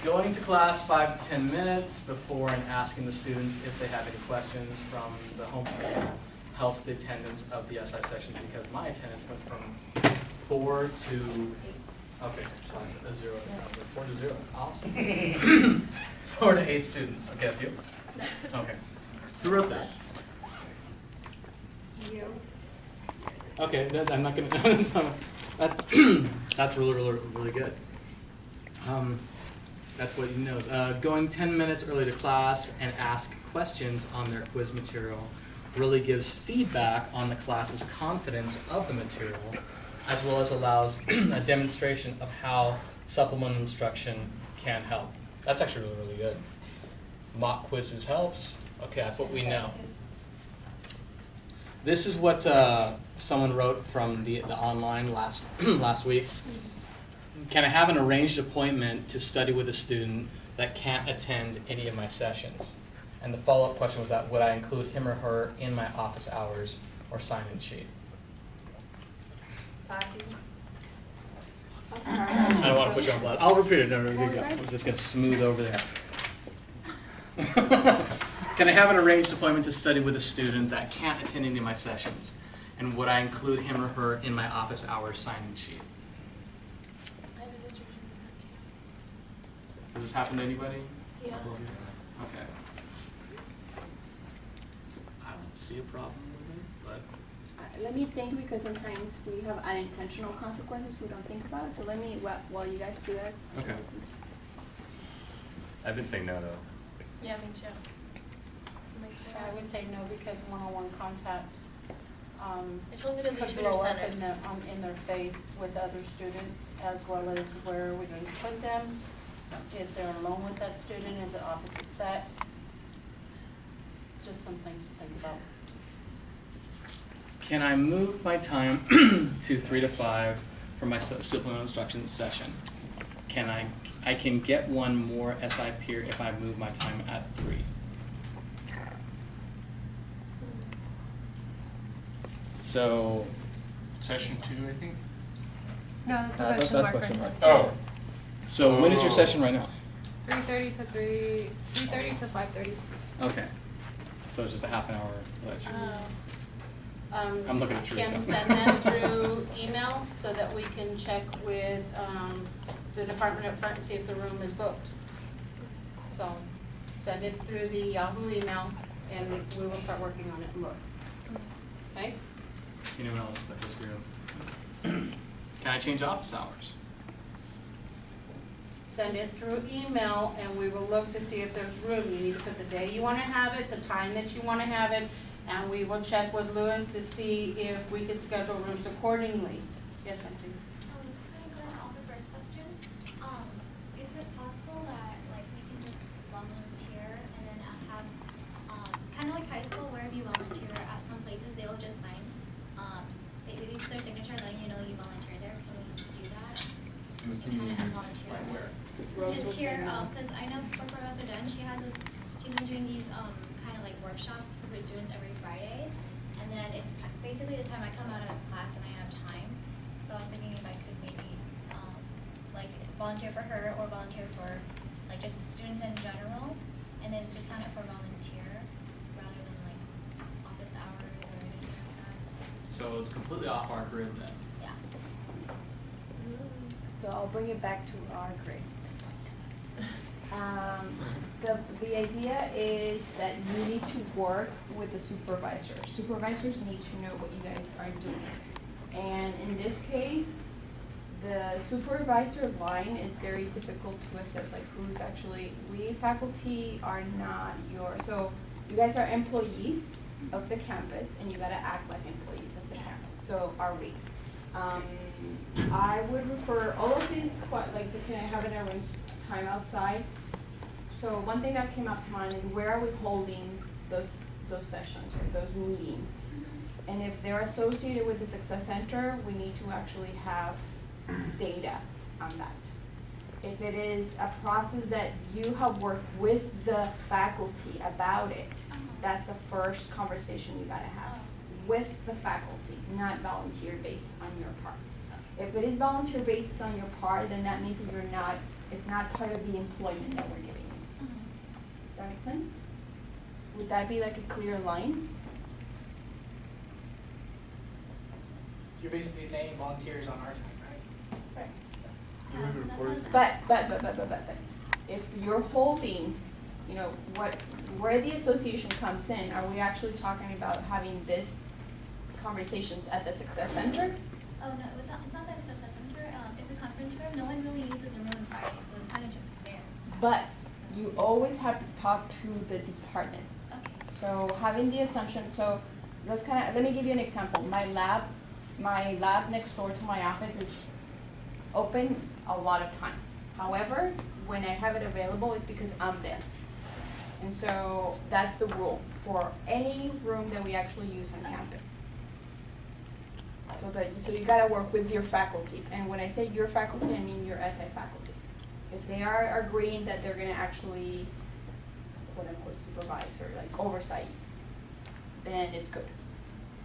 going to class 5 to 10 minutes before and asking the students if they have any questions from the home field helps the attendance of the SI session, because my attendance went from 4 to, okay, it's not a 0, 4 to 0, that's awesome. 4 to 8 students, okay, that's you? Okay. Who wrote this? You. Okay, I'm not gonna, that's really good. That's what he knows. Going 10 minutes early to class and ask questions on their quiz material really gives feedback on the class's confidence of the material, as well as allows a demonstration of how supplemental instruction can help. That's actually really good. Mock quizzes helps. Okay, that's what we know. This is what someone wrote from the online last week. Can I have an arranged appointment to study with a student that can't attend any of my sessions? And the follow-up question was that, would I include him or her in my office hours or sign-in sheet? I don't want to put you on blast. I'll repeat it. No, you're good. I'm just going to smooth over there. Can I have an arranged appointment to study with a student that can't attend any of my sessions? And would I include him or her in my office hours sign-in sheet? Does this happen to anybody? Yeah. Okay. I don't see a problem with it, but Let me think, because sometimes we have unintentional consequences we don't think about. So let me, while you guys do that. okay. I've been saying no though. Yeah, me too. I would say no, because one-on-one contact, It's only gonna be could tutor blow up centered. in their face with other students, as well as where we're going to put them. If they're alone with that student, is it opposite sex? Just some things to think about. Can I move my time to 3 to 5 for my supplemental instruction session? I can get one more SI peer if I move my time at 3. So, Session 2, I think. No, that's question mark. Oh. So when is your session right now? 3:30 to 3:30 to 5:30. Okay. So it's just a half an hour lecture. I'm looking at Teresa. Can send them through email so that we can check with the department up front and see if the room is booked. So send it through the Yahoo email and we will start working on it and look. Okay? Anyone else but this room? Can I change office hours? Send it through email and we will look to see if there's room. You need to put the day you want to have it, the time that you want to have it, and we will check with Louis to see if we can schedule rooms accordingly. Yes, Nancy? This is kind of going off the first question. Is it possible that like we can just volunteer and then have kind of like high school where if you volunteer at some places they will just sign they leave their signature letting you know you volunteer there. Can we do that? Just kind of as volunteer. Rose Just was here, saying no. because I know for Professor Dunn, she's been doing these kind of like workshops for her students every Friday, and then it's basically the time I come out of class and I have time. So I was thinking if I could maybe like volunteer for her or volunteer for like just students in general, and it's just kind of for volunteer rather than like office hours or anything like that. So it's completely off our grid then. Yeah. So I'll bring it back to our grade. The idea is that you need to work with the supervisor. Supervisors need to know what you guys are doing. And in this case, the supervisor line is very difficult to assess, like who's actually, we faculty are not so you guys are employees of the campus and you gotta act like employees of the campus. So are we. I would refer all of these, like, can I have an arranged time outside? So one thing that came up to mind is where are we holding those sessions or those meetings? And if they're associated with the Success Center, we need to actually have data on that. If it is a process that you have worked with the faculty about it, that's the first conversation you gotta have with the faculty, not volunteer based on your part. If it is volunteer based on your part, then that means that you're not It's not part of the employment that we're giving you. Does that make sense? Would that be like a clear line? You're basically saying volunteers on our time, right? Right. Yeah, so that sounds. But, if you're holding, you know, where the association comes in, are we actually talking about having this conversations at the Success Center? Oh, no, it's not that it's a center, it's a conference room, no one really uses a room on Friday, so it's kind of just there. But you always have to talk to the department. Okay. So having the assumption, so let me give you an example. My lab next door to my office is open a lot of times. However, when I have it available, it's because I'm there. And so that's the rule for any room that we actually use on campus. So you gotta work with your faculty. And when I say your faculty, I mean your SI faculty. If they are agreeing that they're gonna actually, quote unquote, supervise or like oversight, then it's good.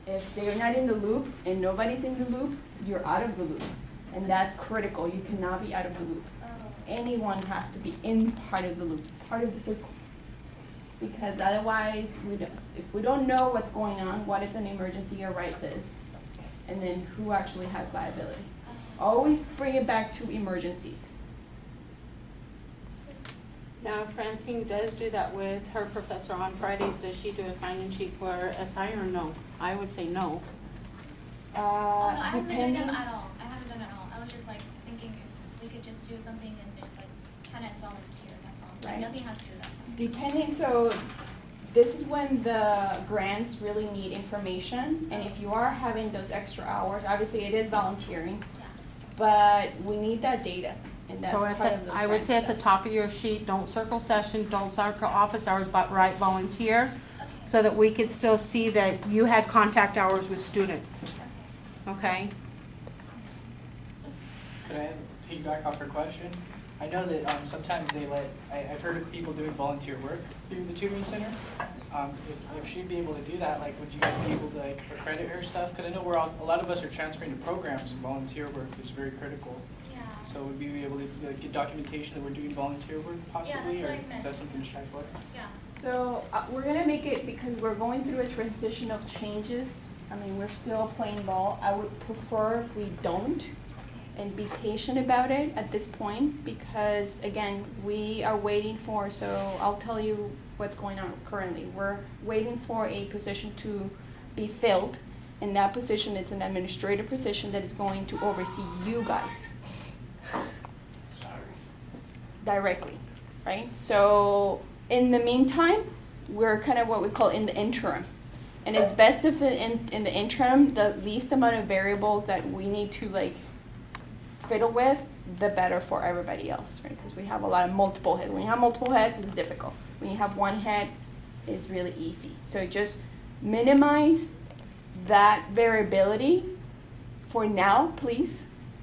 If they're not in the loop and nobody's in the loop, you're out of the loop. And that's critical. You cannot be out of the loop. Oh. Anyone has to be in part of the loop, part of the circle. Because otherwise, if we don't know what's going on, what if an emergency arises? And then who actually has liability? Always bring it back to emergencies. Now, Francine does do that with her professor on Fridays. Does she do a sign-in sheet for SI or no? I would say no. Oh, no, I haven't been doing Depending. them at all. I haven't done it at all. I was just like thinking if we could just do something and just like kind of as volunteer, that's all. Right. Nothing has to do with that. Depending, so this is when the grants really need information. And if you are having those extra hours, obviously it is volunteering, Yeah. but we need that data. And that's So part at of the, the I would say at the grant top of your sheet, don't circle session, don't circle office hours, but write volunteer, Okay. so that we could still see that you had contact hours with students, Okay. okay? Could I piggyback off her question? I know that sometimes I've heard of people doing volunteer work through the tutoring center. If she'd be able to do that, like, would you guys be able to like accredit her stuff? Because I know a lot of us are transferring to programs, and volunteer work is very critical. Yeah. So would we be able to like, get documentation that we're doing volunteer work possibly, that's what or I is meant. that something to strive for? Yeah. So we're gonna make it, because we're going through a transition of changes. I mean, we're still playing ball. I would prefer if we don't, and be patient about it at this point, because again, we are waiting for, so I'll tell you what's going on currently. We're waiting for a position to be filled, and that position is an administrative position that is going to oversee you guys directly, right? So in the meantime, we're kind of what we call in the interim. And it's best if in the interim, the least amount of variables that we need to like fiddle with, the better for everybody else, right? Because we have a lot of multiple heads. When you have multiple heads, it's difficult. When you have one head, it's really easy. So just minimize that variability for now, please.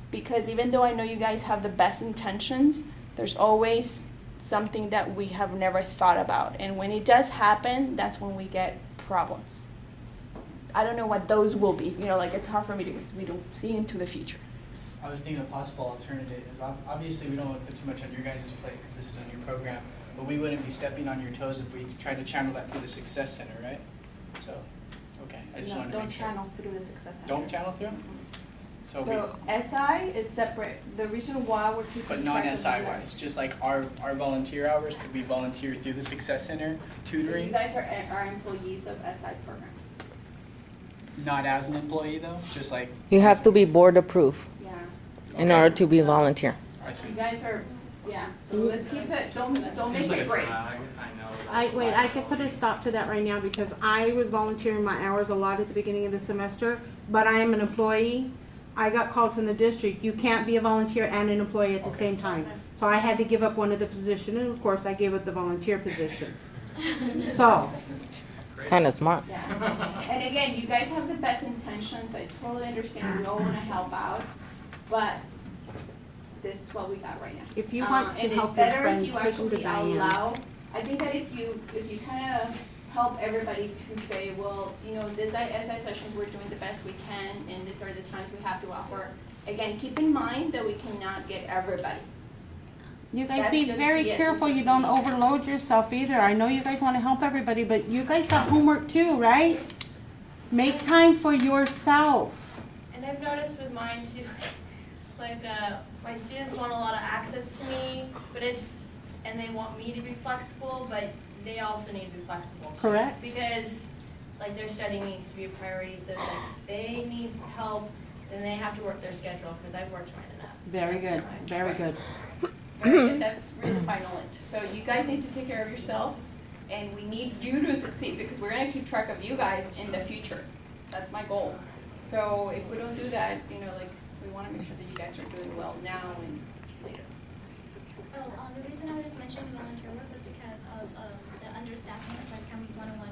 Because even though I know you guys have the best intentions, there's always something that we have never thought about. And when it does happen, that's when we get problems. I don't know what those will be. You know, like it's hard for me to, because we don't see into the future. I was thinking a possible alternative is obviously we don't want to put too much on your guys' plate because this is a new program, but we wouldn't be stepping on your toes if we tried to channel that through the Success Center, right? So, okay, I just No, wanted to make sure. Don't channel through the Success Center. Don't channel through? So So SI is separate. The reason why we're keeping but track of non-SI wise, just like our volunteer hours, could we volunteer through the Success Center You tutoring? guys are employees of SI program. Not as an employee though, just like. You have to be board approved Yeah. in order to be volunteer. I see. You guys are, yeah, so let's keep that, don't make Seems like it a break. drag, I know. Wait, I could put a stop to that right now because I was volunteering my hours a lot at the beginning of the semester, but I am an employee. I got called from the district, you can't be a volunteer and an employee at the same time. So I had to give up one of the positions, and of course I gave up the volunteer position. So, Kind of smart. Yeah. And again, you guys have the best intentions. I totally understand. We all want to help out, but this is what we got right now. if you want to And help it's your better if friends, you take them to actually Diane's. allow. I think that if you kind of help everybody to say, well, you know, this SI sessions, we're doing the best we can, and these are the times we have to offer. Again, keep in mind that we cannot get everybody. You guys That's be just very the careful essence you of don't it. overload yourself either. I know you guys wanna help everybody, but you guys got homework too, right? Make time for yourself. And I've noticed with mine too, like, my students want a lot of access to me, but and they want me to be flexible, but they also need to be flexible too. Correct. Because, like, their study needs to be a priority, so it's like, they need help, then they have to work their schedule, because I've worked mine enough. Very good, very good. Very good, that's really the final end. So you guys need to take care of yourselves, and we need you to succeed, because we're gonna keep track of you guys in the future. That's my goal. So if we don't do that, you know, like, we wanna make sure that you guys are doing well now and later. Oh, the reason I was just mentioning volunteer work was because of the understaffing of like County 101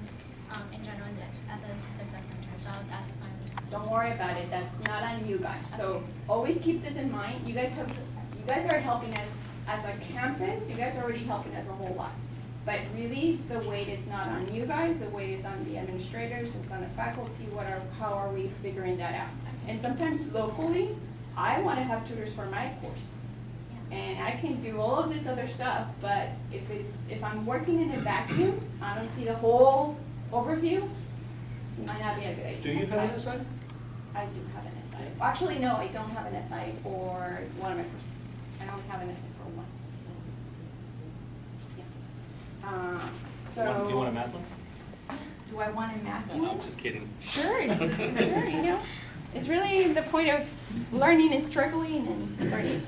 in general at the Success Center. So that's why I'm just. Don't worry about it, that's not on you guys. So always keep this in mind. You guys are helping us as a campus, you guys are already helping us a whole lot. But really, the weight is not on you guys, the weight is on the administrators, it's on the faculty, how are we figuring that out? And sometimes locally, I wanna have tutors for my course. And I can do all of this other stuff, but if I'm working in a vacuum, I don't see the whole overview, it might not be a good idea. Do you have an SI? I do have an SI. Actually, no, I don't have an SI for one of my courses. I only have an SI for one. Yes. So. Do you want a math one? Do I want a math No, one? I'm just kidding. Sure, sure, you know. It's really the point of learning is struggling and learning.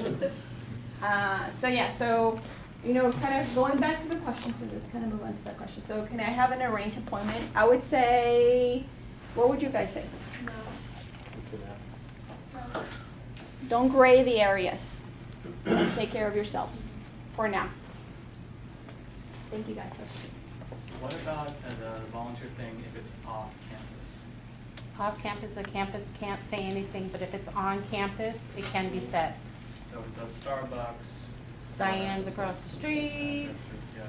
So yeah, so, you know, kind of going back to the question, so let's kind of move on to that question. So can I have an arranged appointment? I would say, what would you guys say? Don't gray the areas. Take care of yourselves for now. Thank you guys. What about the volunteer thing if it's off campus? Off campus, the campus can't say anything, but if it's on campus, it can be said. So it's at Starbucks. Diane's across the street, Yeah.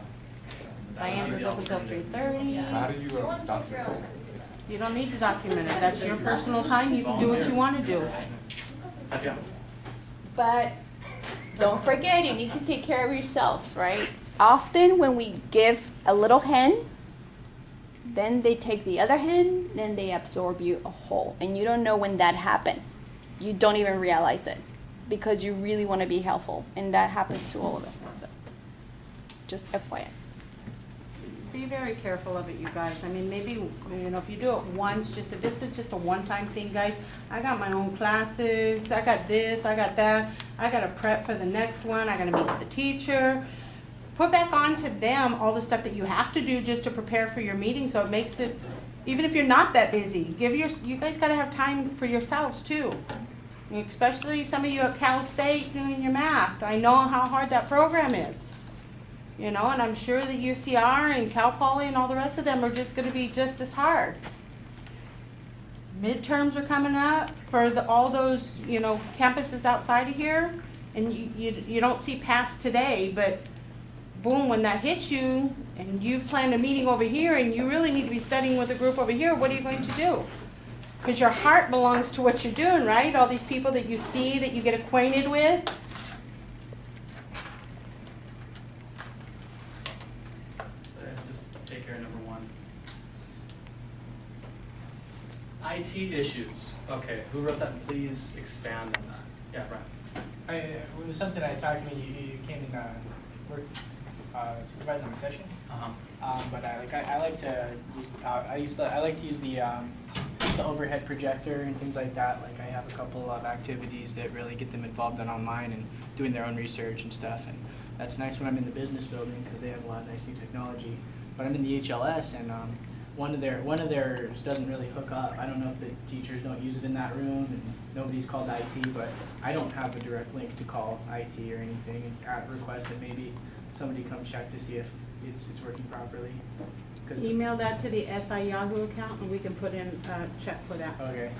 Diane's is open till 3:30. How do you document it? You don't need to document it, that's your personal time, you can do what you wanna do. Yeah. But don't forget, you need to take care of yourselves, right? Often when we give a little hen, then they take the other hen, then they absorb you a whole. And you don't know when that happened. You don't even realize it because you really want to be helpful. And that happens to all of us. So, just FYI. Be very careful of it, you guys. I mean, maybe, you know, if you do it once, just, this is just a one-time thing, guys. I got my own classes, I got this, I got that. I gotta prep for the next one, I gotta meet with the teacher. Put back on to them all the stuff that you have to do just to prepare for your meeting, so it makes it, even if you're not that busy, you guys gotta have time for yourselves too. Especially some of you at Cal State doing your math. I know how hard that program is. You know, and I'm sure that UCR and Cal Poly and all the rest of them are just gonna be just as hard. Midterms are coming up for all those, you know, campuses outside of here, and you don't see past today, but boom, when that hits you, and you've planned a meeting over here, and you really need to be studying with a group over here, what are you going to do? Because your heart belongs to what you're doing, right? All these people that you see, that you get acquainted with. Let's just take care of number one. IT issues. Okay, who wrote that? Please expand on that. Yeah, Brian. It was something I talked to you came in, work, supervising on a session. But I like to use I like to use the overhead projector and things like that. Like I have a couple of activities that really get them involved in online and doing their own research and stuff. And that's nice when I'm in the business building because they have a lot of nice new technology. But I'm in the HLS and one of theirs doesn't really hook up. I don't know if the teachers don't use it in that room and nobody's called IT, but I don't have a direct link to call IT or anything. It's at request that maybe somebody come check to see if it's working properly. Email that to the SI Yahoo account, and we can put in a check for that. Okay.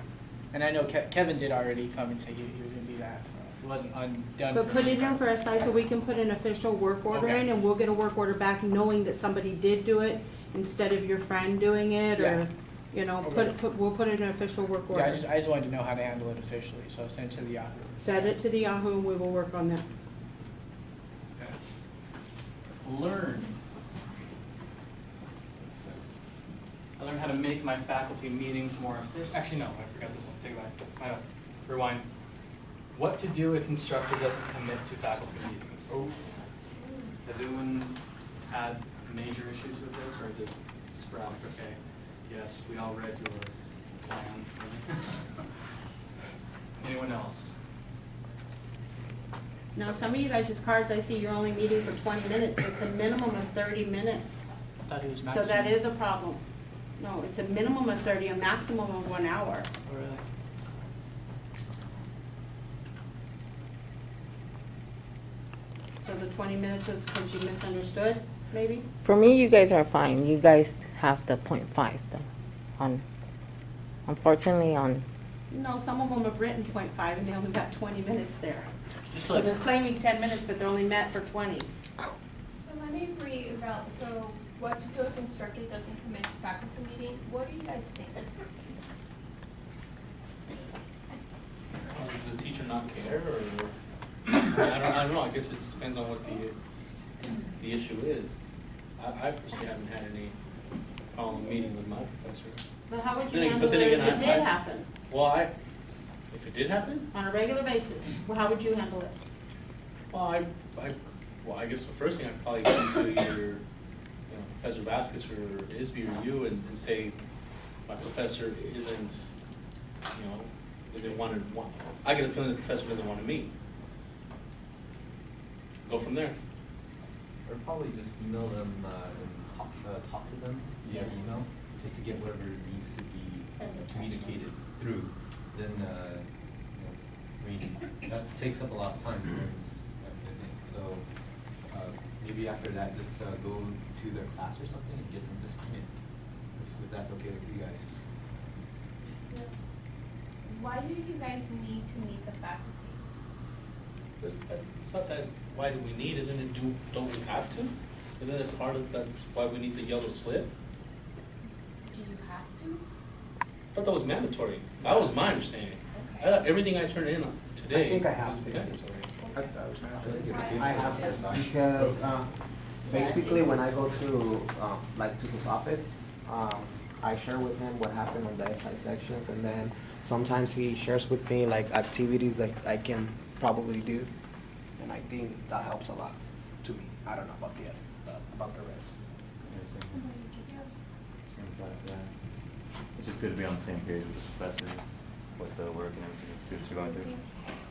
And I know Kevin did already come and say he was going to do that. It wasn't undone. But put it in for SI so we can put an official work order in, and we'll get a work order back knowing that somebody did do it instead of your friend doing it, Yeah. or, you know, Okay. we'll put it in an official work order. Yeah, I just wanted to know how to handle it officially, so I'll send it to the Yahoo. Set it to the Yahoo, and we will work on that. learned. I learned how to make my faculty meetings more efficient. Actually, no, I forgot this one. Take it back. My bad. Rewind. What to do if instructor doesn't commit to faculty meetings? Oh. Has anyone had major issues with this, or is it sporadic? Okay. Yes, we all read your plan. Anyone else? Now, some of you guys' cards, I see you're only meeting for 20 minutes. It's a minimum of 30 minutes. I thought it was So maximum. that is a problem. No, it's a minimum of 30, a maximum of 1 hour. Oh, really? So the 20 minutes was because you misunderstood, maybe? For me, you guys are fine. You guys have the 0.5 though. Unfortunately, No, some of them have written 0.5 and they only got 20 minutes there. Just So like, they're claiming 10 minutes, but they're only met for 20. So let me reroute, so what to do if instructor doesn't commit to faculty meeting? What do you guys think? Does the teacher not care, or, I don't know, I guess it just depends on what the issue is. I personally haven't had any problem meeting with my professor. But how would you Then again- handle but it then if again, it did happen Well, if it did happen, on a regular basis? Well, how would you handle it? well, I guess the first thing I'd probably go to your, Professor Vasquez or Isby or you and say, my professor isn't I get a feeling the professor doesn't want to meet. Go from there. Or probably just email them and talk to them via email, just to get whatever needs to be communicated through. Then, I mean, that takes up a lot of time, I think. So maybe after that, just go to their class or something and get them to submit, if that's okay with you guys. Why do you guys need to meet the faculty? It's not that, why do we need, isn't it, don't we have to? Isn't it part of, that's why we need the yellow slip? Do you have to? I thought that was mandatory. That was my understanding. I thought everything I turned in today I think I have was to. mandatory. I have to, because basically when I go to, to his office, I share with him what happened on the SI sections, and then sometimes he shares with me like activities that I can probably do, and I think that helps a lot to me. I don't know about the rest. It's just good to be on the same page with the professor, with the work and everything the students are going through.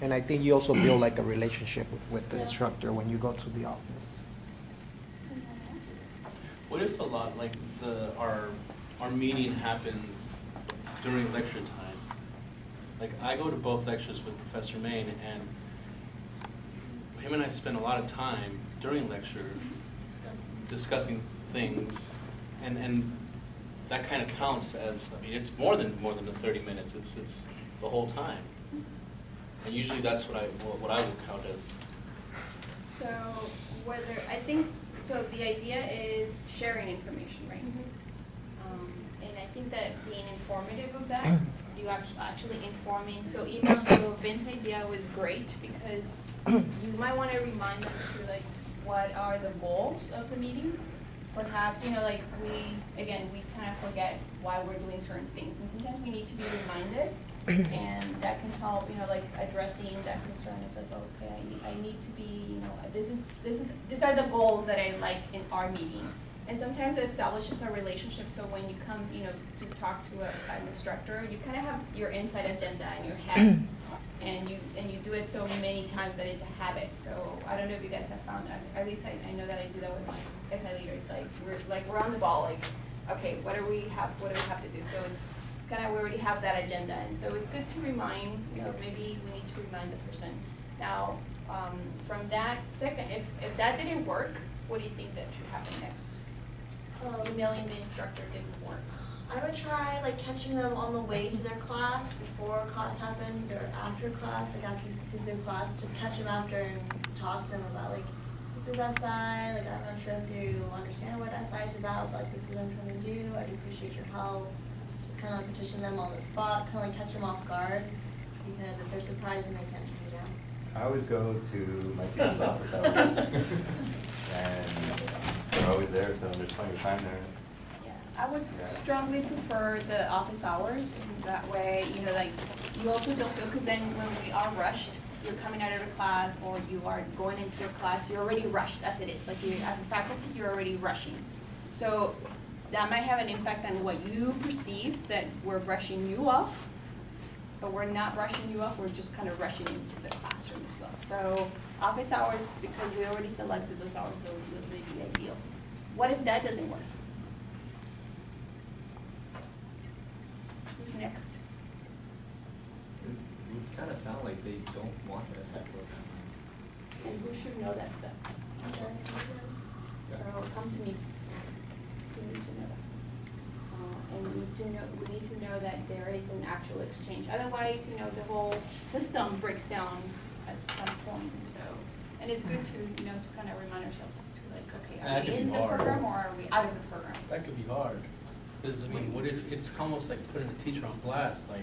And I think you also build like a relationship with the instructor when you go to the office. What if a lot, like our meeting happens during lecture time? Like I go to both lectures with Professor Main, and him and I spend a lot of time during lecture discussing things, and that kind of counts as, I mean, it's more than the 30 minutes. It's the whole time, and usually that's what I would count as. So so the idea is sharing information, right? And I think that being informative of that, you actually informing, so email, so Vince's idea was great because you might want to remind them to like, what are the goals of the meeting? Perhaps, we kind of forget why we're doing certain things, and sometimes we need to be reminded, and that can help, addressing that concern. It's like, okay, I need to be, these are the goals that I like in our meeting. And sometimes it establishes a relationship, so when you come, to talk to an instructor, you kind of have your inside agenda in your head. And you do it so many times that it's a habit. So I don't know if you guys have found that. At least I know that I do that with my SI leaders. We're on the ball. Okay, what do we have to do? So it's kind of, we already have that agenda, and so it's good to remind. Maybe we need to remind the person. Now, from that second, if that didn't work, what do you think that should happen next? Emailing the instructor didn't work. I would try catching them on the way to their class before class happens or after class, after you sit through their class, just catch them after and talk to them about this is SI, I'm not sure if you understand what SI is about, this is what I'm trying to do, I'd appreciate your help. Just kind of petition them on the spot, kind of catch them off guard, because if they're surprised then they can't turn you down. I always go to my teacher's office. and they're always there, so there's plenty of time there. Yeah, I would Yeah. strongly prefer the office hours. That way, you know, like, you also don't feel, because then when we are rushed, you're coming out of a class or you are going into a class, you're already rushed as it is. Like, you, as a faculty, you're already rushing. So that might have an impact on what you perceive, that we're rushing you off, but we're not rushing you off, we're just kind of rushing into the classroom as well. So office hours, because we already selected those hours, those would really be ideal. What if that doesn't work? Who's next? It would kind of sound like they don't want the SI program. And who should know that stuff? So come to me. We need to know that. And we need to know that there is an actual exchange. Otherwise, you know, the whole system breaks down at some point, so. And it's good to, you know, to kind of remind ourselves as to like, okay, And are that we could be in the hard. program or are we out of the program? That could be hard, because, I mean, what if, it's almost like putting a teacher on blast, like.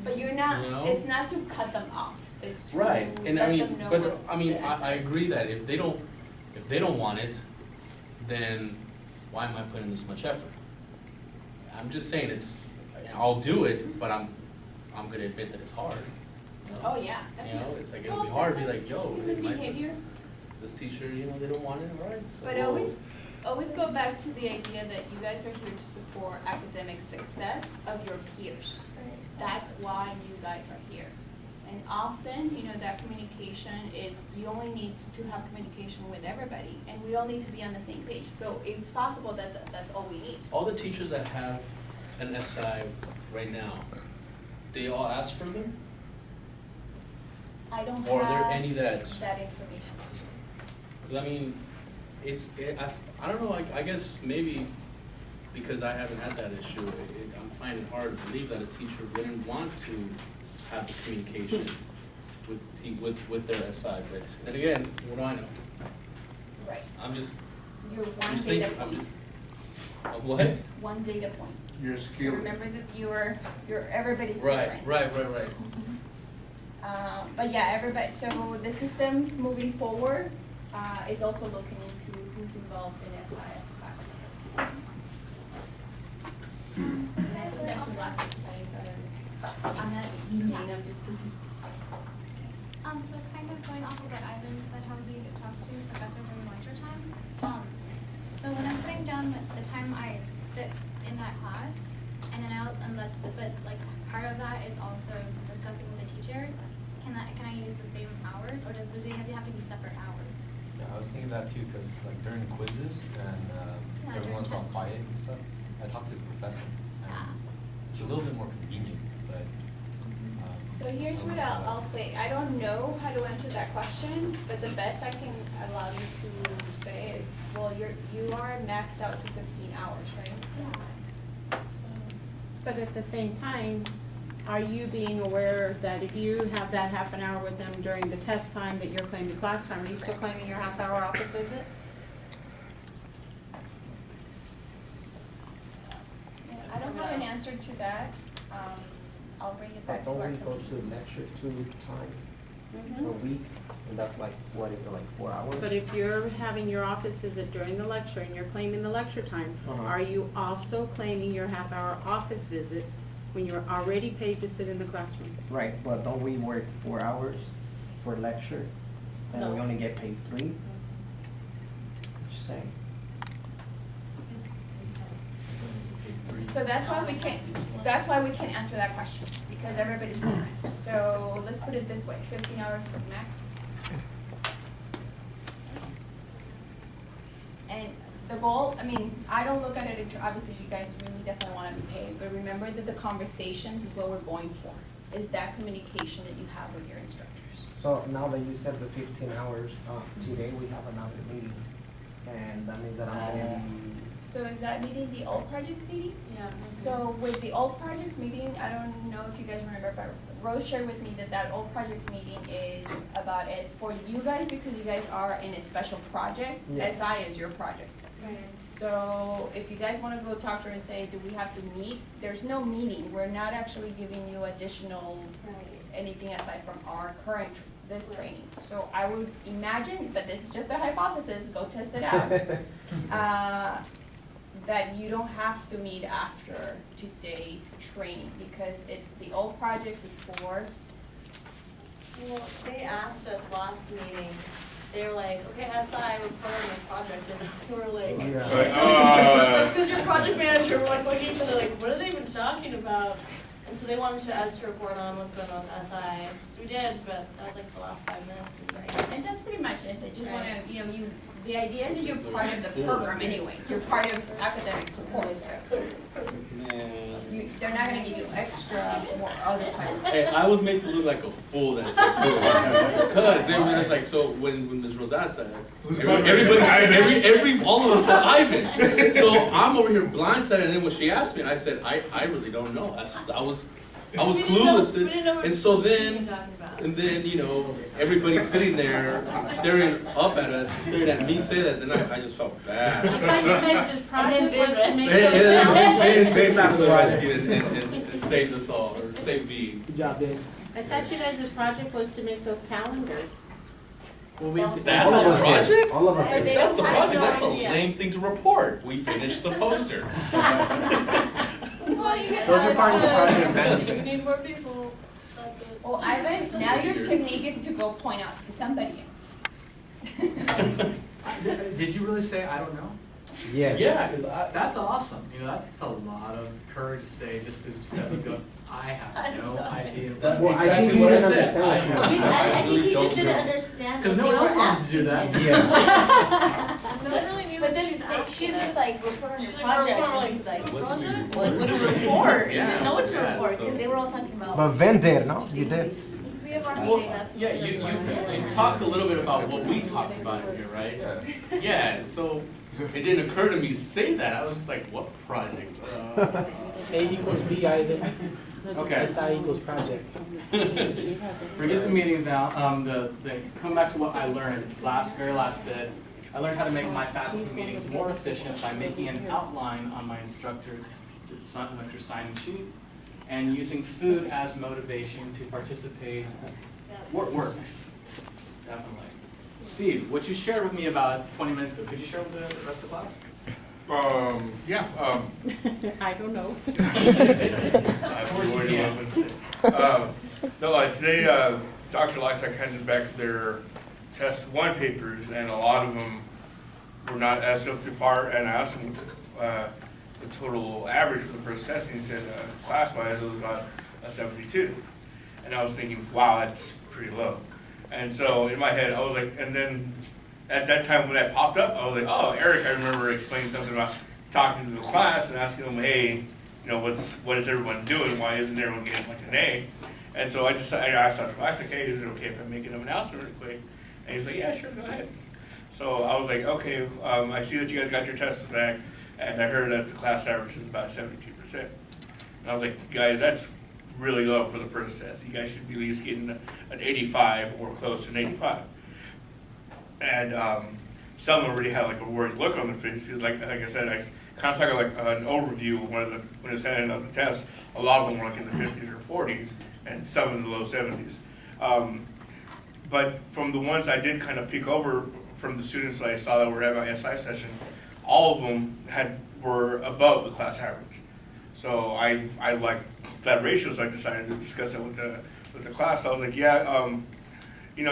But you're not, You know? it's not to cut them off, it's to Right, and I let mean, them know but, what I mean, the I essence is. agree that if they don't want it, then why am I putting this much effort? I'm just saying I'll do it, but I'm gonna admit that it's hard. You know? Oh, yeah, You know, definitely. it's like, it'll be hard to be that's like, yo, human this behavior. teacher, you know, they don't want it, all right, so. But always go back to the idea that you guys are here to support academic success of your peers. That's why you guys are here. And often, you know, that communication is, you only need to have communication with everybody, and we all need to be on the same page. So it's possible that that's all we need. All the teachers that have an SI right now, they all ask for them? I don't Or are there have any that- that information. 'Cause I mean, I don't know, I guess maybe because I haven't had that issue, I'm finding it hard to believe that a teacher wouldn't want to have the communication with their SI, but then again, what do I know? Right. I'm just, Your I'm one just data thinking, point. what? One data point. Your So remember that everybody's Right, different. right. But yeah, everybody, so the system moving forward, is also looking into who's involved in SI as faculty. And I think that's the last thing, I'm not meaning, I'm just busy. So kind of going off of what Ivan said, how he talks to his professor during lecture time. So when I'm putting down the time I sit in that class, and then but like part of that is also discussing with the teacher. Can I use the same hours, or do they have to be separate hours? Yeah, I was thinking that too, because like during quizzes and Yeah, everyone's during all testing. quiet and stuff, I talked to the professor. And Yeah. it's a little bit more convenient, but. So here's what I'll say, I don't know how to answer that question, but the best I can allow you to say is, well, you are maxed out to 15 hours, right? But at the same time, are you being aware that if you have that half an hour with them during the test time that you're claiming class time, are you still claiming your half-hour office visit? I don't have an answer to that, I'll bring it back But to our don't we go committee. to lecture 2 times a Mhm. week? And that's like, what is it, like 4 hours? But if you're having your office visit during the lecture and you're claiming the lecture time, are you also claiming your half-hour office visit when you're already paid to sit in the classroom? Right, but don't we work 4 hours for lecture? And we No. only get paid 3? Just saying. So that's why we can't answer that question, because everybody's different. So let's put it this way, 15 hours is max. And the goal, I mean, I don't look at it, obviously you guys really definitely wanna be paid, but remember that the conversations is what we're going for, is that communication that you have with your instructors. So now that you said the 15 hours, today we have another meeting. And that means that I'm gonna be, So is that meeting the all projects meeting? Yeah. So with the all projects meeting, I don't know if you guys remember, but Rose shared with me that all projects meeting is for you guys, because you guys are in a special project. Yeah. SI is your project. So if you guys wanna go talk to her and say, do we have to meet? There's no meeting, we're not actually giving you additional anything aside from our current this training. So I would imagine, but this is just a hypothesis, go test it out, that you don't have to meet after today's training, because the old projects is for. Well, they asked us last meeting, they were like, okay, SI, report on your project, and we were like, like, who's your project manager? We're like looking at each other like, what are they even talking about? And so they wanted us to report on what's going on with SI, so we did, but that was like the last 5 minutes. And that's pretty much it, they just wanna, the idea is that you're part of the program anyways, you're part of academic support, so. They're not gonna give you extra, more other kind of. Hey, I was made to look like a fool that day too. Because they were just like, so when Ms. Rose asked that, all of them said Ivan. So I'm over here blindsided, and then when she asked me, I said, I really don't know. I was clueless. And so then, everybody's sitting there staring up at us, and staring at me say that, then I just felt bad. I thought you guys' project was to make And those they back to the calendars. and saved us all, or saved me. Good job, Dave. I thought you guys' project was to make those calendars. Well, we That's the project? All of us They- did. That's the I had project, no that's a idea. lame thing to report. We finished the poster. Well, you guys Those are have part of the to- project We management. need more people. That's it. Well, Ivan, now your technique is to go point out to somebody else. Did you really say, I don't know? Yes. Yeah, because that's awesome. That takes a lot of courage to say, just to as a go, I have no idea. Well, I Exactly think you what I didn't said. understand what she I was have. I think he just didn't know. understand. Because what no they one else were wanted to do asking that. him. Yeah. No one really knew what she was asking. She's just like, report on your She's like, project. report on And he's like, Project? what to report? He didn't know what to Yeah, report, so- because they were all talking about. But Vin did, no? You did. Because we have our Well, meeting, that's. yeah, you talked a little bit about what we talked about in here, right? Yeah, so it didn't occur to me to say that. I was just like, what project? A equals B, Ivan. Okay. SI equals project. Forget the meetings now. Come back to what I learned very last bit. I learned how to make my faculty meetings more efficient by making an outline on my instructor sign-in sheet and using food as motivation to participate. Works. Definitely. Steve, what you shared with me about 20 minutes ago, could you share with the rest of the class? I don't know. Of course you can. Today, Dr. Lysak handed back their test 1 papers, and a lot of them were not as up to par, and I asked him the total average for the first test, and he said class-wise it was about a 72. And I was thinking, wow, that's pretty low. And so in my head, I was like, and then at that time when that popped up, I was like, oh, Eric, I remember explaining something about talking to the class and asking them, hey, what is everyone doing? Why isn't everyone getting like an A? And so I asked Dr. Lysak, hey, is it okay if I make an announcement really quick? And he's like, yeah, sure, go ahead. So I was like, okay, I see that you guys got your tests back, and I heard that the class average is about 72%. And I was like, guys, that's really low for the first test. You guys should be at least getting an 85 or close to an 85. And some already had like a worried look on their face because, like I said, I kind of talking like an overview of when it was handing out the test. A lot of them were like in the 50s or 40s, and some in the low 70s. But from the ones I did kind of peek over from the students that I saw that were at my SI session, all of them were above the class average. So I like that ratio, so I decided to discuss it with the class. I was like, yeah,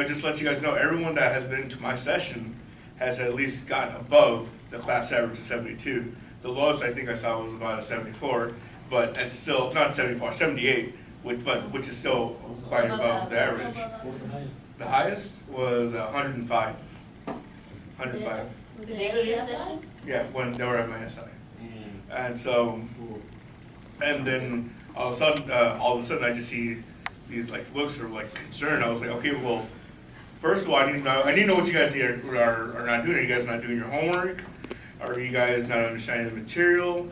just to let you guys know, everyone that has been to my session has at least gotten above the class average of 72. The lowest I think I saw was about a 74, but it's still not 74, 78, which is still quite above the average. The highest was 105. 105. Did they go to your session? Yeah, when they were at my SI. And so, and then all of a sudden I just see these like looks that are like concerned. I was like, okay, well, first of all, I need to know what you guys are not doing. Are you guys not doing your homework? Are you guys not understanding the material?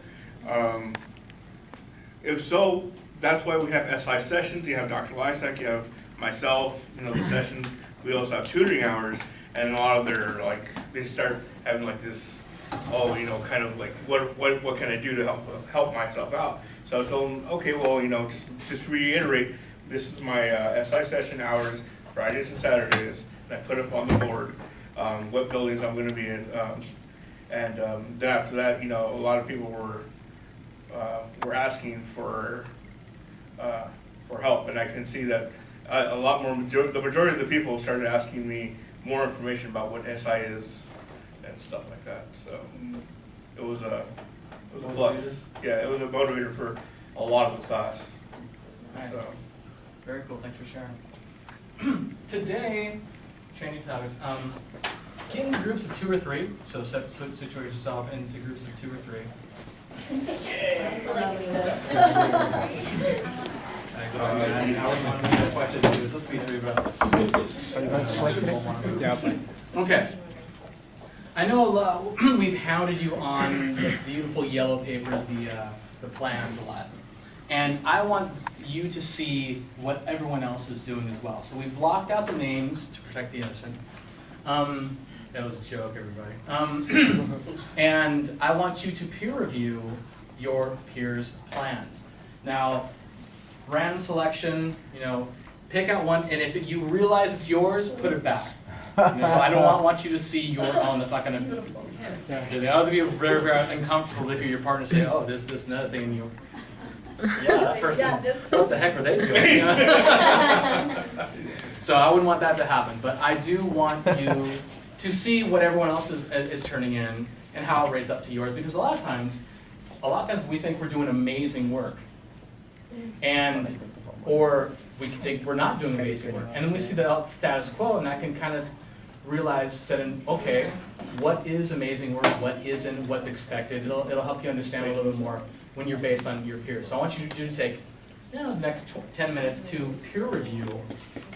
If so, that's why we have SI sessions. You have Dr. Lysak, you have myself, the sessions. We also have tutoring hours, and a lot of their they start having like this, kind of like what can I do to help myself out? So I told them, okay, well, just to reiterate, this is my SI session hours. Fridays and Saturdays, and I put up on the board, what buildings I'm gonna be in. And then after that, you know, a lot of people were asking for help, and I can see that a lot more, the majority of the people started asking me more information about what SI is and stuff like that, so it was a plus. Yeah, it was a motivator for a lot of the class. Nice. So. Very cool, thanks for sharing. Today, training topics, get in groups of 2 or 3, so situate yourself into groups of 2 or 3. That's why I said 2, it's supposed to be 3, but okay. I know a lot, we've hounded you on the beautiful yellow papers, the plans a lot. And I want you to see what everyone else is doing as well. So we blocked out the names to protect the innocent. That was a joke, everybody. And I want you to peer review your peers' plans. Now, random selection, you know, pick out one, and if you realize it's yours, put it back. You know, so I don't want you to see your own. That's not going to. The other people are very, very uncomfortable to hear your partner say, "Oh, this, and that thing," and you. Yeah, that person. What the heck are they doing? So I wouldn't want that to happen, but I do want you to see what everyone else is turning in and how it rates up to yours, because a lot of times we think we're doing amazing work, or we think we're not doing amazing work, and then we see the status quo, and I can kind of realize, okay, what is amazing work, what isn't, what's expected. It'll help you understand a little bit more when you're based on your peers. So I want you to take the next 10 minutes to peer review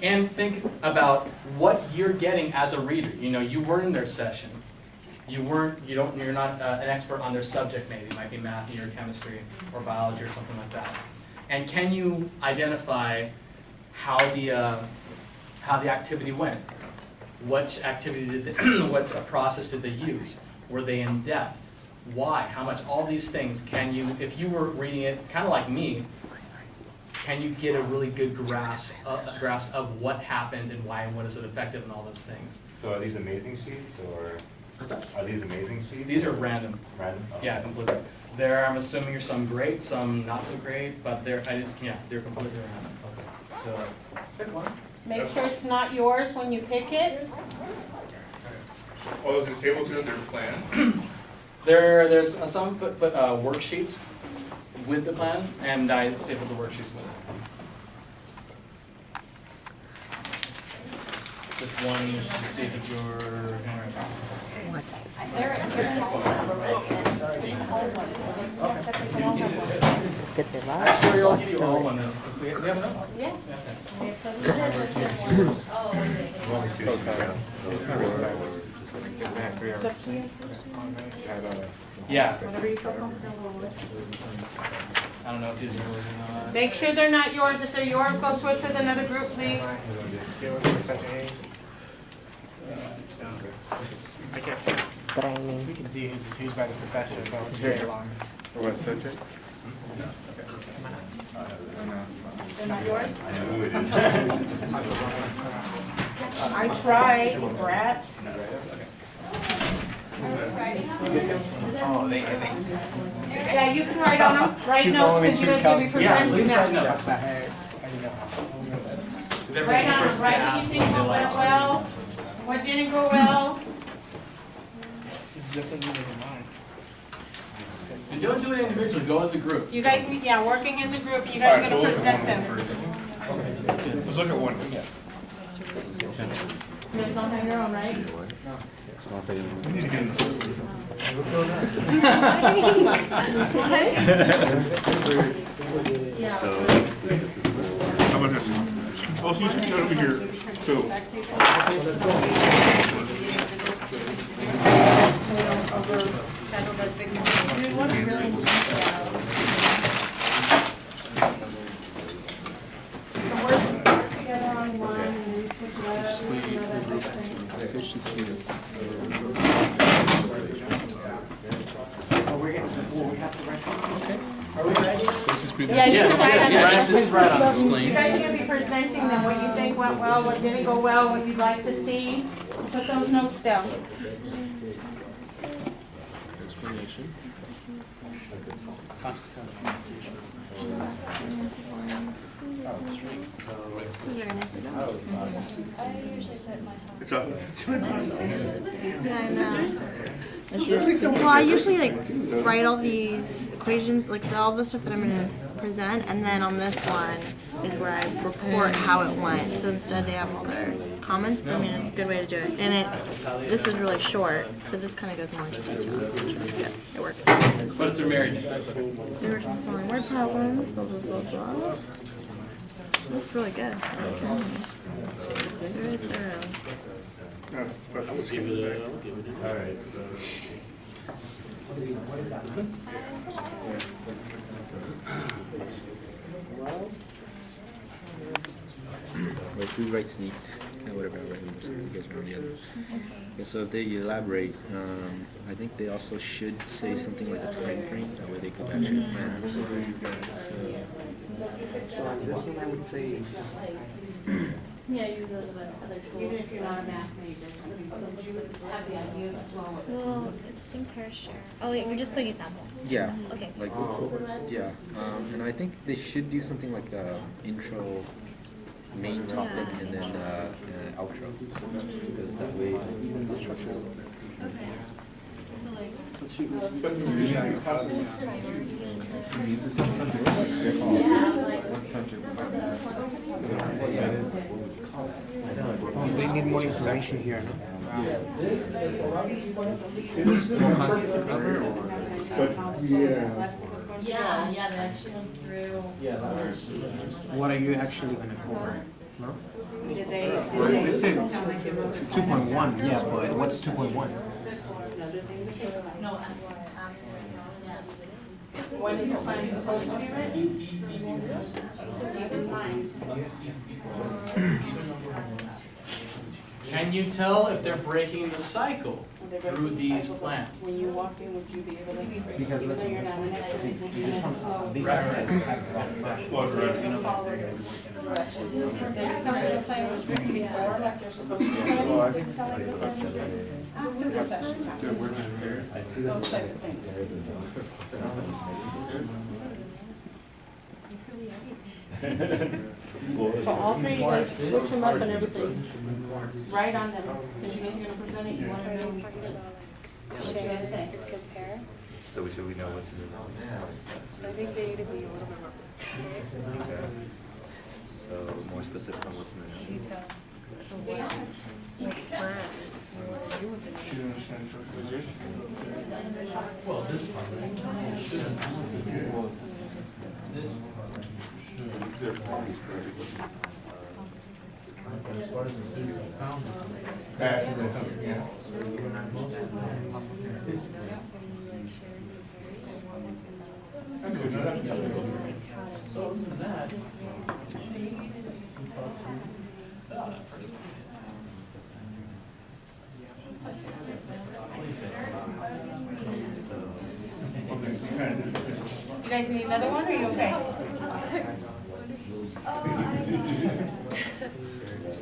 and think about what you're getting as a reader. You know, you weren't in their session. You're not an expert on their subject maybe. It might be math or chemistry or biology or something like that. And can you identify how the activity went? What activity what process did they use? Were they in depth? Why? How much? All these things. Can you, if you were reading it kind of like me, can you get a really good grasp of what happened and why and what is it effective and all those things? So are these amazing sheets or? What's that? Are these amazing sheets? These are random. Random? Oh. Yeah, completely. I'm assuming you're some great, some not so great, but they're completely random. Okay. So pick one. Make sure it's not yours when you pick it. Oh, is it stable to their plan? There's some put worksheets with the plan, and I stapled the worksheets with it. Just one to see if it's your handwriting. Actually, I'll give you all one. Do you have enough? Yeah. Yeah. Whatever you feel comfortable with. I don't know if these are yours or not. Make sure they're not yours. If they're yours, go switch with another group, please. But I mean, We can see who's by the professor, but it's very long. For what subject? They're not yours? I know who it is. I tried, brat. Oh, Yeah, you can write on them. Write notes because you guys will be presenting write them. notes. Write on them. Write what you think went well, what didn't go well. And don't do it individually, go as a group. You guys, working as a group, you guys are gonna present them. Let's look at one. You guys don't have your own, right? We need to get in. How about this? Both of you scoot over here. So. Overshadow the big one. You want to really need work together on one and we put another thing. Efficiency is. Oh, we have to write. Okay. Are we ready? Yeah, you Yes, can write yes, on yes, the- this is right on the You screen. guys are gonna be presenting them, what you think went well, what didn't go well, what you'd like to see. Put those notes down. Explanation. It's up. Well, I usually like write all these equations, like all the stuff that I'm gonna present, and then on this one is where I report how it went. So instead they have all their comments, but I mean, it's a good way to do it. And this was really short, so this kind of goes more into detail, which is good. It works. But it's a marriage. There were some following word problems, blah, blah, blah, blah. Looks really good. Very thorough. Alright, so. Like who writes neat? Whatever I write in this one, you guys write the other. Yeah, so if they elaborate, I think they also should say something like a time frame, that way they could actually plan. So, This one I would say is just Yeah, use those other tools. Even if you're not a math major, did you have the idea of flow? Well, it's think pair share. Oh, yeah, you're just putting a sample. yeah, Okay. like, yeah, and I think they should do something like intro, main topic, and then outro, because that way the structure a little bit. Okay. So like, Means it's on subject. What subject? Oh, they need more information here. Yeah, they actually went through. What are you actually gonna cover? No? Did they sound like they wrote? 2.1, yeah, but what's 2.1? No, When is your plan supposed to be ready? Keep in mind. Can you tell if they're breaking the cycle through these plans? When you walk in, would you be able to, Because even though you're not an expert, would you be able to these follow? Is some of the plan was written before, like they're supposed to be ready? This is how like the plan was written? After the session, those type of things. So all three, you guys switch them up and everything. Write on them, because you guys are gonna present it, you wanna know what you guys say. compare. So we know what's in the notes. I think they need to be a little bit more specific. Okay. So more specific on what's in the notes. Details. Like plan. What to do with it. Well, this part, right? Shouldn't. This As far as the city's found. You guys need another one, or are you okay?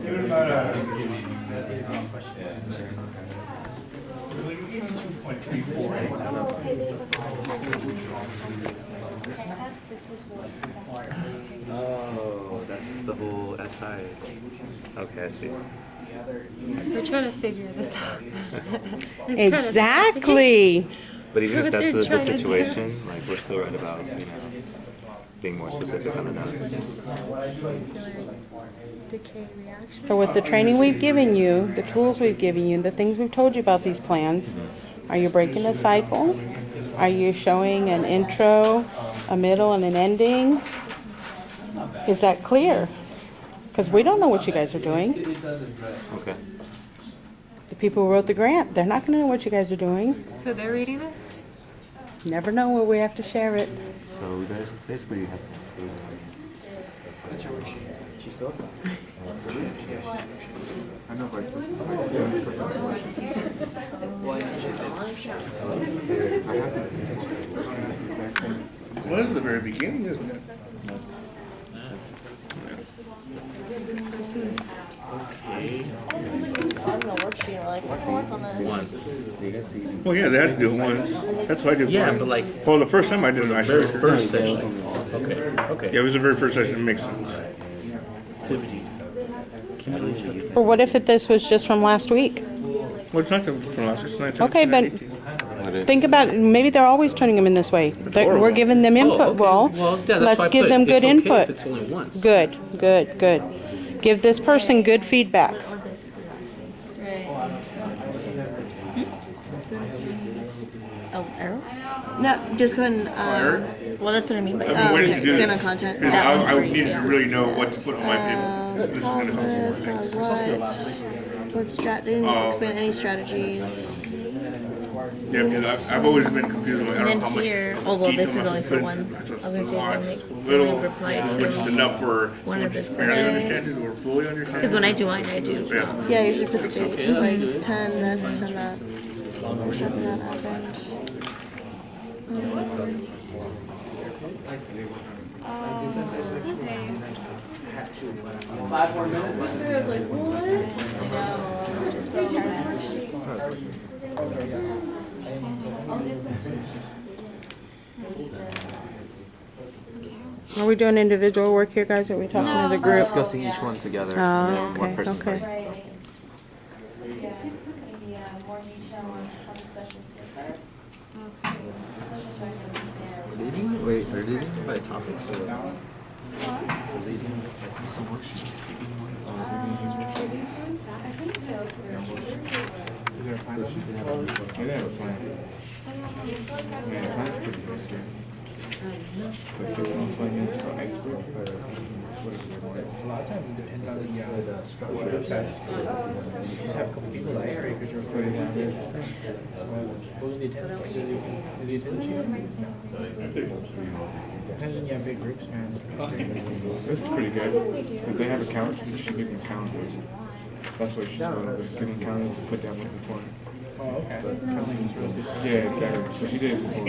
Give it about This is what Oh, that's the whole SI. Okay, I see. We're trying to figure this out. Exactly. But even What if that's they're the trying to do. situation, like we're still right about, being more specific on the notes. Decay reaction. So with the training we've given you, the tools we've given you, the things we've told you about these plans, are you breaking the cycle? Are you showing an intro, a middle, and an ending? Is that clear? Because we don't know what you guys are doing. Okay. The people who wrote the grant, they're not going to know what you guys are doing. So they're reading this? Never know where we have to share it. So we guys basically have to. She's still stuck. I know, but. was the very beginning, isn't it? This is okay. Once. Well, yeah, they had to do it once. That's what I did. Yeah, mine. but like. Well, the first time I did For the the icebreaker. very first session. Okay, okay. Yeah, it was the very first session. It makes sense. Activity. Community. Or what if this was just from last week? Well, it's not from last year, it's Okay, but think about it. Maybe they're always turning them in this way. We're horrible. giving them input. okay. Well, Well, yeah, that's why let's I give put them good it's okay input. if it's only once. Good, good, good. Give this person good feedback. Oh, arrow? No, just go ahead and, well, that's what I mean by, I've been waiting to do expand on this. content. Because That one's I free. needed to really know what to put on my paper. This is gonna Process, help. what strat, they didn't expand any strategies. Yeah, because I've always been confused with, I And don't know how then much here, detail oh, well, this am I is only supposed for to put one. into it. So I it's was gonna say, lots, they little, only replied which is to enough for one someone of to the barely survey. understand it or fully understand it. Because when I do mine, I do. Yeah. Yeah, I usually put the dates, Okay, let's do like it. 10 this, 10 that. 10 that happened. Five more minutes. I was like, what? Are we doing individual work here, guys? Or are we talking as a group? Discussing each one together. Oh, one okay, person's okay. break. More detail on how the sessions differ. Wait, are they doing by topics or? Are they doing Is there a plan? Yeah, they have a plan. I mean, the plan's pretty good, yes. But 15, 20 minutes for icebreaker, but what is it? A lot of times it depends on the group size. You just have a couple people in icebreakers or what was the attendance like? Is the attendance sheet? Depends when you have big groups, man. This is pretty good. If they have a count, you should give them calendars. That's what you should do. Give them calendars to put down what's important. Oh, okay. Kind of like this real good. Yeah, exactly. So she did it before.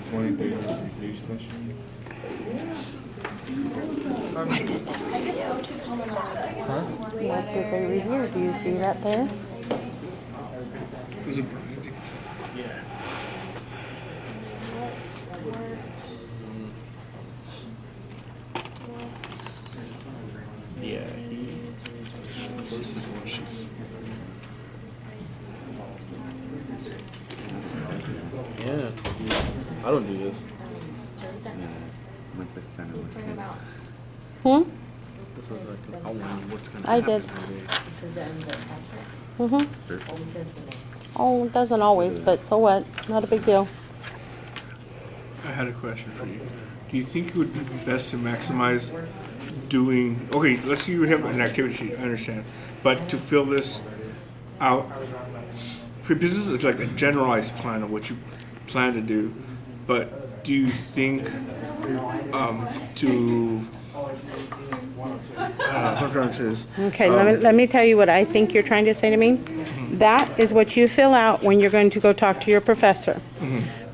20, 30 minutes for each session. What did they review? Do you see that there? Is it- Yeah, he. This is his worksheets. Yeah, I don't do this. Once I stand up. Hmm? This is like outlining what's gonna I happen did. today. Oh, it doesn't always, but so what? Not a big deal. I had a question for you. Do you think it would be best to maximize doing, okay, let's say you have an activity sheet, I understand, but to fill this out, this is like a generalized plan of what you plan to do, but do you think to, I'm trying to say this. Okay, let me tell you what I think you're trying to say to me. That is what you fill out when you're going to go talk to your professor.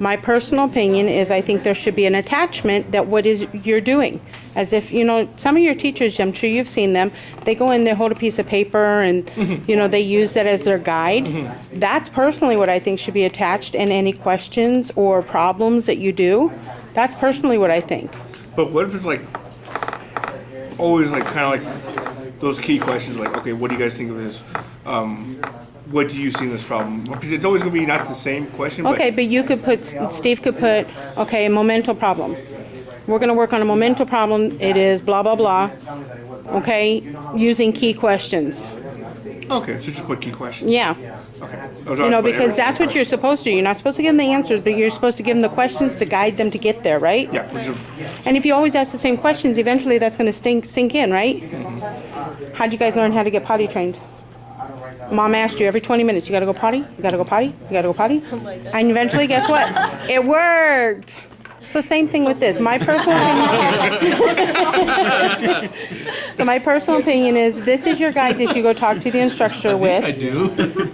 My personal opinion is I think there should be an attachment that what is you're doing. As if, you know, some of your teachers, I'm sure you've seen them, they go in, they hold a piece of paper and, you know, they use that as their guide. That's personally what I think should be attached, and any questions or problems that you do. That's personally what I think. But what if it's like, always like, kind of like those key questions, like, okay, what do you guys think of this? What do you see in this problem? Because it's always going to be not the same question, but Okay, but you could put, Steve could put, okay, a momental problem. We're gonna work on a momental problem, it is blah, blah, blah, okay, using key questions. okay, so just put key questions. Yeah, Okay. you know, because that's what you're supposed to do. You're not supposed to give them the answers, but you're supposed to give them the questions to guide them to get there, right? Yeah, which is, And if you always ask the same questions, eventually that's gonna sink in, right? How'd you guys learn how to get potty trained? Mom asked you every 20 minutes, you gotta go potty? You gotta go potty? You gotta go potty? And eventually, guess what? It worked. So same thing with this. My personal opinion. So my personal opinion is, this is your guide that you go talk to the instructor with. I do.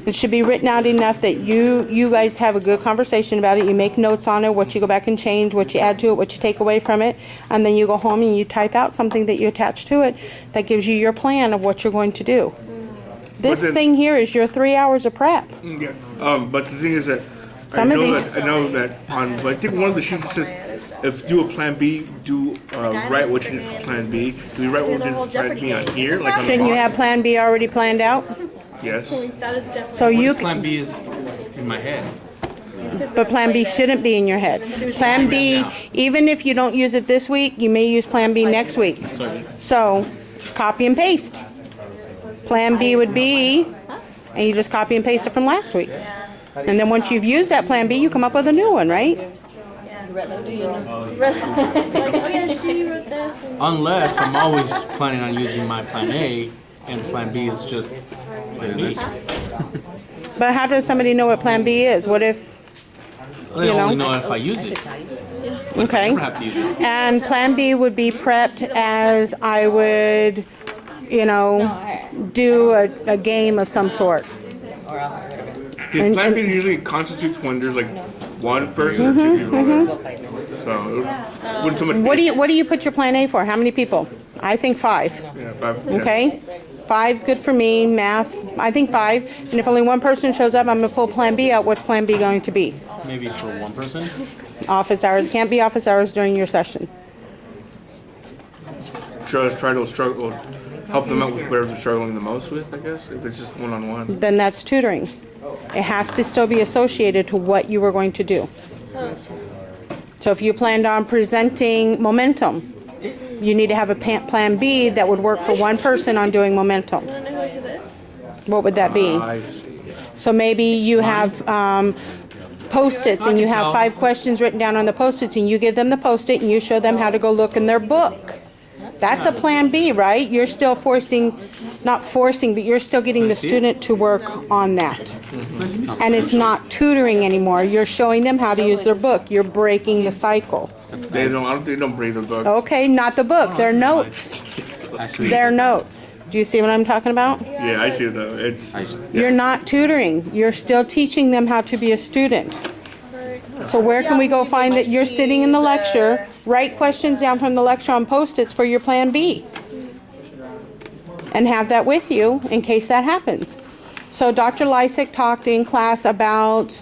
It should be written out enough that you guys have a good conversation about it. You make notes on it, what you go back and change, what you add to it, what you take away from it. And then you go home and you type out something that you attach to it that gives you your plan of what you're going to do. This then- thing here is your 3 hours of prep. Yeah, but the thing is that, Some of these- I know that on, I think one of the sheets it says, if do a plan B, write what you did for plan B. Do we write what we did for plan B on here, like on the Shouldn't you bottom? have plan B already planned out? Yes. So you, Plan B is in my head. but plan B shouldn't be in your head. Plan B, even if you don't use it this week, you may use plan B next week. So, copy and paste. Plan B would be, and you just copy and paste it from last week. And then once you've used that plan B, you come up with a new one, right? Unless I'm always planning on using my plan A, and plan B is just plan B. But how does somebody know what plan B is? What if, They you only know? know if I use it. Okay. Never have to use it. And plan B would be prepped as I would, do a game of some sort. Because plan B usually constitutes when there's like one person or two people there. So it wouldn't so much. What do you put your plan A for? How many people? I think 5. Yeah, 5. Yeah. Okay? 5's good for me. Math, I think 5. And if only one person shows up, I'm gonna pull plan B out. What's plan B going to be? Maybe for one person. Office hours. Can't be office hours during your session. Sure, let's try to struggle, help them out with whatever they're struggling the most with, I guess, if it's just one-on-one. Then that's tutoring. It has to still be associated to what you were going to do. So if you planned on presenting momentum, you need to have a plan B that would work for one person on doing momentum. What would that be? I see. So maybe you have Post-its and you have 5 questions written down on the Post-its and you give them the Post-it and you show them how to go look in their book. That's a plan B, right? You're still not forcing, but you're still getting the student to work on that. And it's not tutoring anymore. You're showing them how to use their book. You're breaking the cycle. They don't break the book. Okay, not the book, their notes. Their notes. Do you see what I'm talking about? Yeah, I see it though. It's. You're not tutoring. You're still teaching them how to be a student. So where can we go find that you're sitting in the lecture, write questions down from the lecture on Post-its for your plan B? And have that with you in case that happens. So Dr. Lysick talked in class about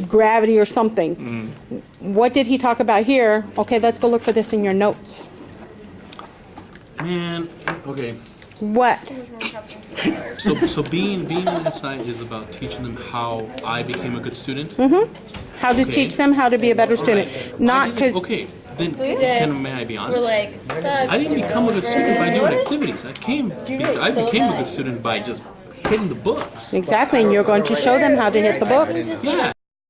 gravity or something. What did he talk about here? Okay, let's go look for this in your notes. Man, okay. What? So being an SI is about teaching them how I became a good student. How to teach them how to be a better student. Not because... Okay, then may I be honest? I didn't become a good student by doing activities. I became a good student by just hitting the books. Exactly, and you're going to show them how to hit the books. Yeah.